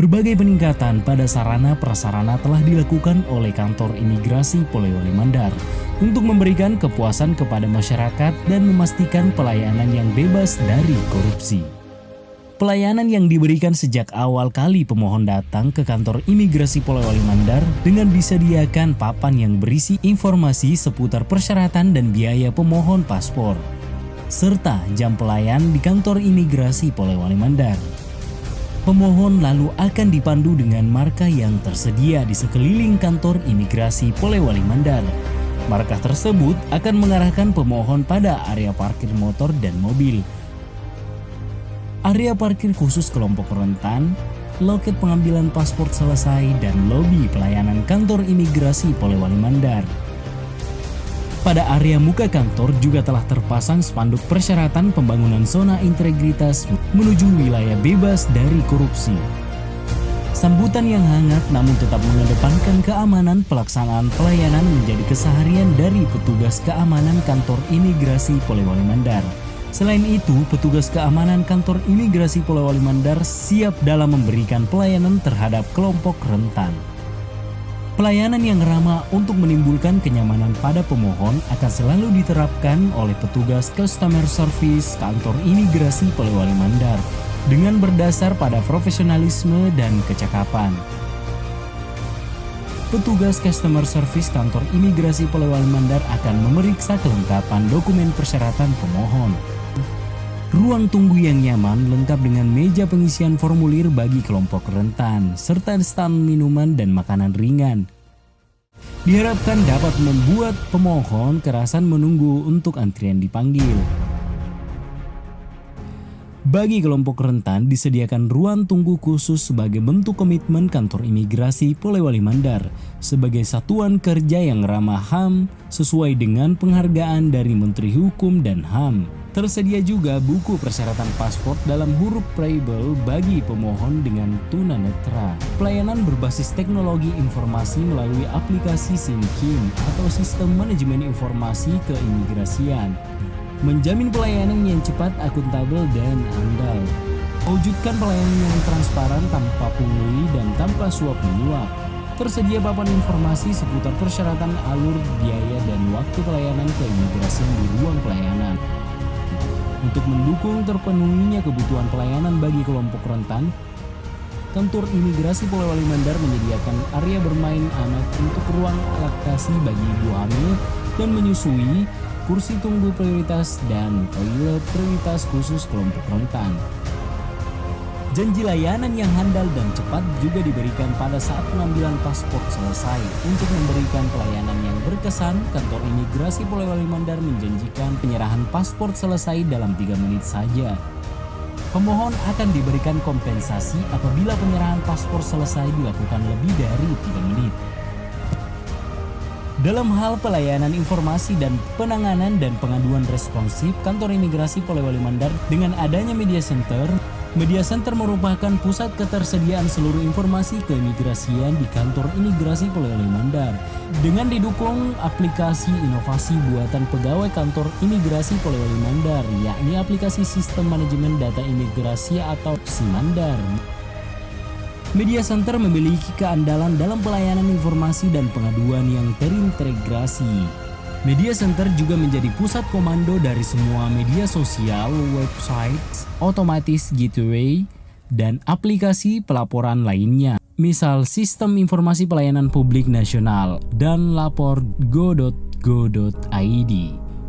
Berbagai peningkatan pada sarana prasarana telah dilakukan oleh kantor imigrasi Polewali Mandar untuk memberikan kepuasan kepada masyarakat dan memastikan pelayanan yang bebas dari korupsi. Pelayanan yang diberikan sejak awal kali pemohon datang ke kantor imigrasi Polewali Mandar dengan disediakan papan yang berisi informasi seputar persyaratan dan biaya pemohon paspor, serta jam pelayan di kantor imigrasi Polewali Mandar. Pemohon lalu akan dipandu dengan marka yang tersedia di sekeliling kantor imigrasi Polewali Mandar. Marka tersebut akan mengarahkan pemohon pada area parkir motor dan mobil, area parkir khusus kelompok rentan, loket pengambilan paspor selesai, dan lobi pelayanan kantor imigrasi Polewali Mandar. Pada area muka kantor juga telah terpasang spanduk persyaratan pembangunan zona integritas menuju wilayah bebas dari korupsi. Sambutan yang hangat namun tetap mengedepankan keamanan pelaksanaan pelayanan menjadi keseharian dari petugas keamanan kantor imigrasi Polewali Mandar. Selain itu, petugas keamanan kantor imigrasi Polewali Mandar siap dalam memberikan pelayanan terhadap kelompok rentan. Pelayanan yang ramah untuk menimbulkan kenyamanan pada pemohon akan selalu diterapkan oleh petugas customer service kantor imigrasi Polewali Mandar dengan berdasar pada profesionalisme dan kecakapan. Petugas customer service kantor imigrasi Polewali Mandar akan memeriksa kelengkapan dokumen persyaratan pemohon. Ruang tunggu yang nyaman lengkap dengan meja pengisian formulir bagi kelompok rentan, serta stand minuman dan makanan ringan. Diharapkan dapat membuat pemohon kerasan menunggu untuk antrian dipanggil. Bagi kelompok rentan disediakan ruang tunggu khusus sebagai bentuk komitmen kantor imigrasi Polewali Mandar sebagai satuan kerja yang ramah HAM sesuai dengan penghargaan dari Menteri Hukum dan HAM. Tersedia juga buku persyaratan paspor dalam huruf Braille bagi pemohon dengan tunanetra. Pelayanan berbasis teknologi informasi melalui aplikasi SIMKIM atau Sistem Manajemen Informasi Keimigrasian. Menjamin pelayanan yang cepat, akuntabel, dan andal. Mewujudkan pelayanan yang transparan tanpa pungli dan tanpa suap menyuap. Tersedia papan informasi seputar persyaratan, alur, biaya, dan waktu pelayanan keimigrasian di ruang pelayanan. Untuk mendukung terpenuhinya kebutuhan pelayanan bagi kelompok rentan, kantor imigrasi Polewali Mandar menyediakan area bermain anak untuk ruang laktasi bagi ibu hamil dan menyusui, kursi tunggu prioritas, dan toilet prioritas khusus kelompok rentan. Janji layanan yang handal dan cepat juga diberikan pada saat pengambilan paspor selesai. Untuk memberikan pelayanan yang berkesan, kantor imigrasi Polewali Mandar menjanjikan penyerahan paspor selesai dalam 3 menit saja. Pemohon akan diberikan kompensasi apabila penyerahan paspor selesai dilakukan lebih dari 3 menit. Dalam hal pelayanan informasi dan penanganan dan pengaduan responsif, kantor imigrasi Polewali Mandar dengan adanya Media Center merupakan pusat ketersediaan seluruh informasi keimigrasian di kantor imigrasi Polewali Mandar. Dengan didukung aplikasi inovasi buatan pegawai kantor imigrasi Polewali Mandar, yakni aplikasi Sistem Manajemen Data Imigrasi atau SIMANDAR. Media Center memiliki keandalan dalam pelayanan informasi dan pengaduan yang terintegrasi. Media Center juga menjadi pusat komando dari semua media sosial, website, otomatis gateway, dan aplikasi pelaporan lainnya. Misal Sistem Informasi Pelayanan Publik Nasional dan lapor go.go.id.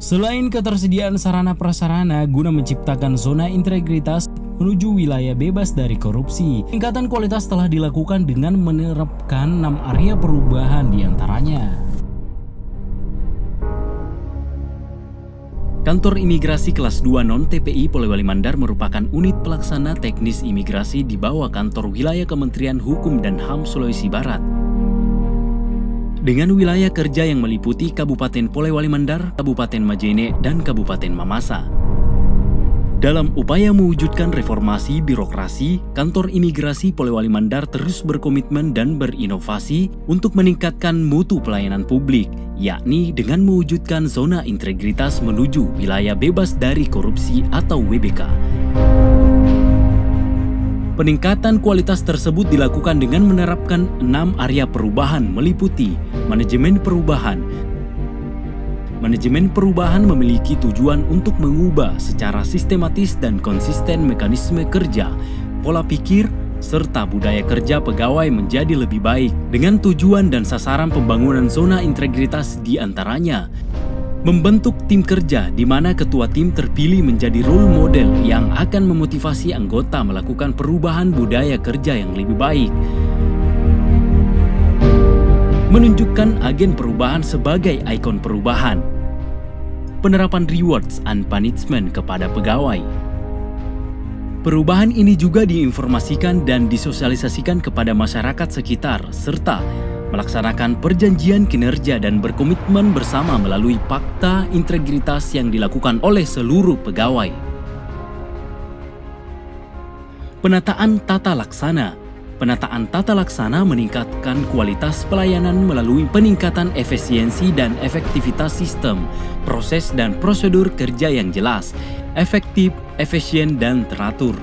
Selain ketersediaan sarana prasarana guna menciptakan zona integritas menuju wilayah bebas dari korupsi, peningkatan kualitas telah dilakukan dengan menerapkan 6 area perubahan diantaranya. Kantor Imigrasi Kelas 2 Non-TPI Polewali Mandar merupakan unit pelaksana teknis imigrasi di bawah kantor wilayah Kementerian Hukum dan HAM Sulawesi Barat. Dengan wilayah kerja yang meliputi Kabupaten Polewali Mandar, Kabupaten Majene, dan Kabupaten Mamasa. Dalam upaya mewujudkan reformasi birokrasi, kantor imigrasi Polewali Mandar terus berkomitmen dan berinovasi untuk meningkatkan mutu pelayanan publik, yakni dengan mewujudkan zona integritas menuju wilayah bebas dari korupsi atau WBK. Peningkatan kualitas tersebut dilakukan dengan menerapkan 6 area perubahan meliputi manajemen perubahan. Manajemen perubahan memiliki tujuan untuk mengubah secara sistematis dan konsisten mekanisme kerja, pola pikir, serta budaya kerja pegawai menjadi lebih baik dengan tujuan dan sasaran pembangunan zona integritas di antaranya. Membentuk tim kerja di mana ketua tim terpilih menjadi role model yang akan memotivasi anggota melakukan perubahan budaya kerja yang lebih baik. Menunjukkan agen perubahan sebagai ikon perubahan. Penerapan rewards and punishment kepada pegawai. Perubahan ini juga diinformasikan dan disosialisasikan kepada masyarakat sekitar serta melaksanakan perjanjian kinerja dan berkomitmen bersama melalui fakta integritas yang dilakukan oleh seluruh pegawai. Penataan tata laksana. Penataan tata laksana meningkatkan kualitas pelayanan melalui peningkatan efisiensi dan efektivitas sistem, proses dan prosedur kerja yang jelas, efektif, efisien, dan teratur.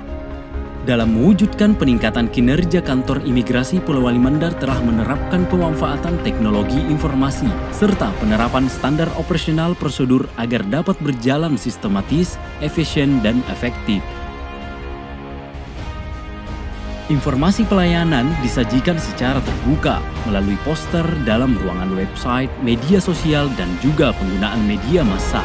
Dalam mewujudkan peningkatan kinerja kantor imigrasi Polewali Mandar telah menerapkan pemanfaatan teknologi informasi serta penerapan standar operasional prosedur agar dapat berjalan sistematis, efisien, dan efektif. Informasi pelayanan disajikan secara terbuka melalui poster dalam ruangan website, media sosial, dan juga penggunaan media massa.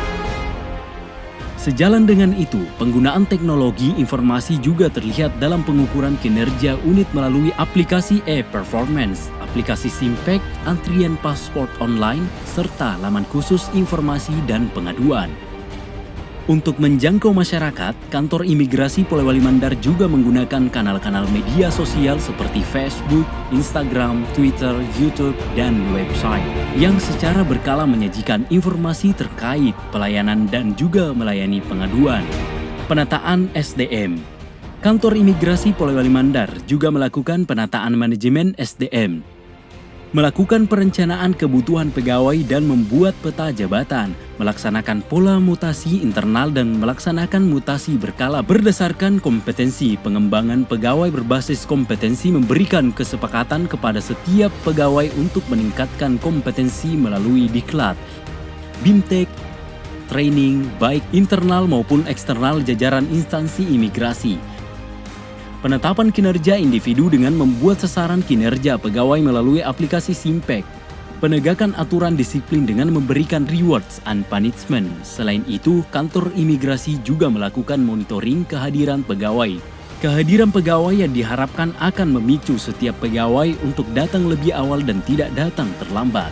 Sejalan dengan itu, penggunaan teknologi informasi juga terlihat dalam pengukuran kinerja unit melalui aplikasi e-performance, aplikasi Simpek, antrian paspor online, serta laman khusus informasi dan pengaduan. Untuk menjangkau masyarakat, kantor imigrasi Polewali Mandar juga menggunakan kanal-kanal media sosial seperti Facebook, Instagram, Twitter, YouTube, dan website yang secara berkala menyajikan informasi terkait pelayanan dan juga melayani pengaduan. Penataan SDM. Kantor imigrasi Polewali Mandar juga melakukan penataan manajemen SDM, melakukan perencanaan kebutuhan pegawai dan membuat peta jabatan, melaksanakan pola mutasi internal dan melaksanakan mutasi berkala berdasarkan kompetensi. Pengembangan pegawai berbasis kompetensi memberikan kesepakatan kepada setiap pegawai untuk meningkatkan kompetensi melalui diklat, BIMTEK, training baik internal maupun eksternal jajaran instansi imigrasi. Penetapan kinerja individu dengan membuat sasaran kinerja pegawai melalui aplikasi Simpek. Penegakan aturan disiplin dengan memberikan rewards and punishment. Selain itu, kantor imigrasi juga melakukan monitoring kehadiran pegawai. Kehadiran pegawai yang diharapkan akan memicu setiap pegawai untuk datang lebih awal dan tidak datang terlambat.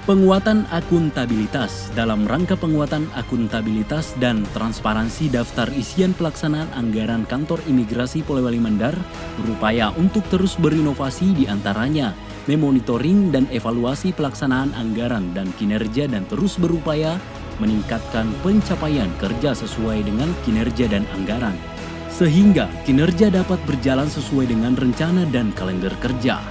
Penguatan akuntabilitas. Dalam rangka penguatan akuntabilitas dan transparansi daftar isian pelaksanaan anggaran kantor imigrasi Polewali Mandar berupaya untuk terus berinovasi di antaranya memonitoring dan evaluasi pelaksanaan anggaran dan kinerja dan terus berupaya meningkatkan pencapaian kerja sesuai dengan kinerja dan anggaran sehingga kinerja dapat berjalan sesuai dengan rencana dan kalender kerja.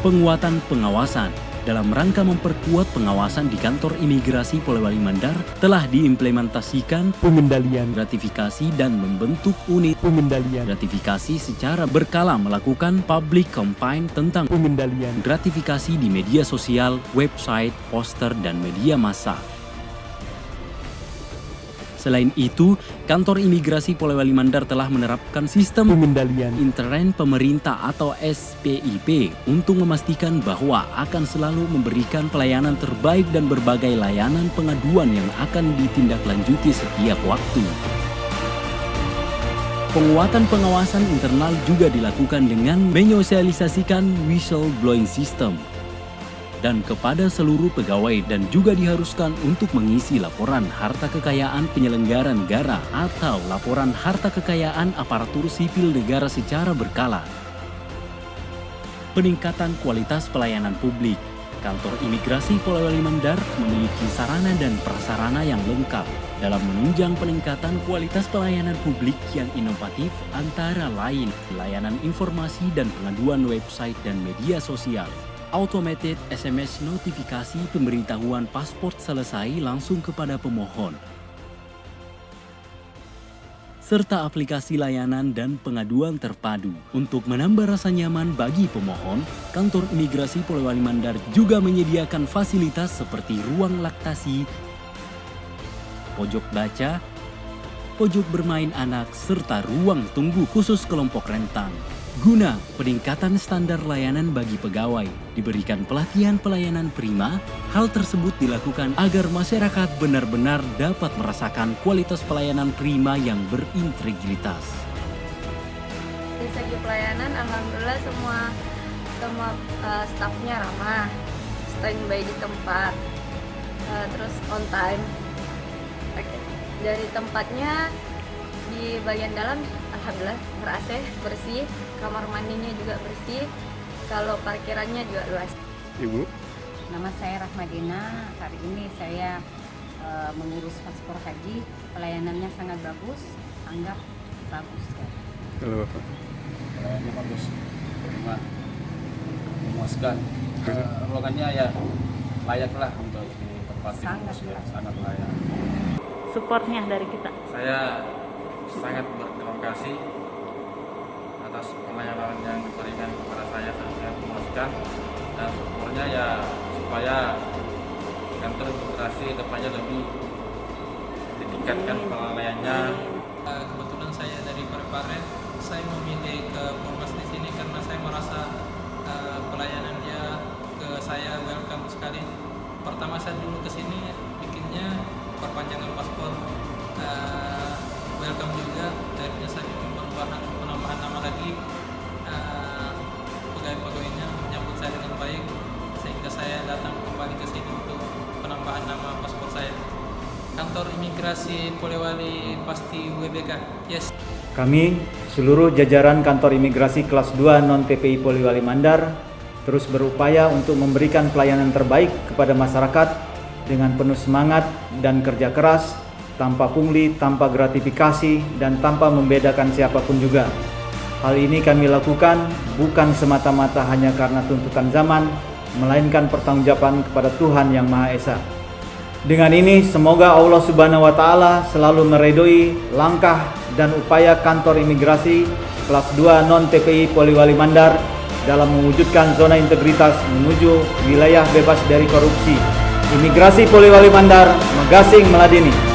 Penguatan pengawasan. Dalam rangka memperkuat pengawasan di kantor imigrasi Polewali Mandar telah diimplementasikan pengendalian gratifikasi dan membentuk unit pengendalian gratifikasi secara berkala melakukan public campaign tentang pengendalian gratifikasi di media sosial, website, poster, dan media massa. Selain itu, kantor imigrasi Polewali Mandar telah menerapkan sistem pengendalian intern pemerintah atau SPIP untuk memastikan bahwa akan selalu memberikan pelayanan terbaik dan berbagai layanan pengaduan yang akan ditindaklanjuti setiap waktu. Penguatan pengawasan internal juga dilakukan dengan menyosialisasikan whistleblowing system dan kepada seluruh pegawai dan juga diharuskan untuk mengisi laporan harta kekayaan penyelenggara negara atau laporan harta kekayaan aparatur sipil negara secara berkala. Peningkatan kualitas pelayanan publik. Kantor imigrasi Polewali Mandar memiliki sarana dan prasarana yang lengkap dalam menunjang peningkatan kualitas pelayanan publik yang inovatif antara lain layanan informasi dan pengaduan website dan media sosial. Automated SMS notifikasi pemberitahuan paspor selesai langsung kepada pemohon. serta aplikasi layanan dan pengaduan terpadu. Untuk menambah rasa nyaman bagi pemohon, kantor imigrasi Polewali Mandar juga menyediakan fasilitas seperti ruang laktasi, pojok baca, pojok bermain anak, serta ruang tunggu khusus kelompok rentan. Guna peningkatan standar layanan bagi pegawai, diberikan pelatihan pelayanan prima. Hal tersebut dilakukan agar masyarakat benar-benar dapat merasakan kualitas pelayanan prima yang berintegritas. Di segi pelayanan, alhamdulillah semua stafnya ramah, standby di tempat, terus on time. Dari tempatnya di bagian dalam, alhamdulillah ber-AC, bersih, kamar mandinya juga bersih, kalau parkirannya juga luas. Ibu? Nama saya Rahmadina, hari ini saya mengurus paspor haji, pelayanannya sangat bagus, anggap bagus. Kalau Bapak? Pelayanannya bagus, prima, memuaskan. Ruangannya ya layaklah untuk ditempati, sangat layak. Supportnya dari kita. Saya sangat berterima kasih atas pelayanan yang diberikan kepada saya, sangat memuaskan, dan supportnya ya supaya kantor imigrasi depannya lebih ditingkatkan pelayanannya. Kebetulan saya dari Parepare, saya memilih ke Polmas di sini karena saya merasa pelayanannya ke saya welcome sekali. Pertama saya dulu ke sini bikinnya perpanjangan paspor, welcome juga. Akhirnya saya bikin penambahan nama lagi, pegawai-pegawainya menyambut saya dengan baik, sehingga saya datang kembali ke sini untuk penambahan nama paspor saya. Kantor imigrasi Polewali pasti WBK, yes. Kami, seluruh jajaran kantor imigrasi kelas 2 non-TPI Polewali Mandar, terus berupaya untuk memberikan pelayanan terbaik kepada masyarakat dengan penuh semangat dan kerja keras, tanpa pungli, tanpa gratifikasi, dan tanpa membedakan siapapun juga. Hal ini kami lakukan bukan semata-mata hanya karena tuntutan zaman, melainkan pertanggungjawaban kepada Tuhan Yang Maha Esa. Dengan ini, semoga Allah Subhanahu wa Ta'ala selalu meridhoi langkah dan upaya kantor imigrasi kelas 2 non-TPI Polewali Mandar dalam mewujudkan zona integritas menuju wilayah bebas dari korupsi. Imigrasi Polewali Mandar, Megasing Meladini.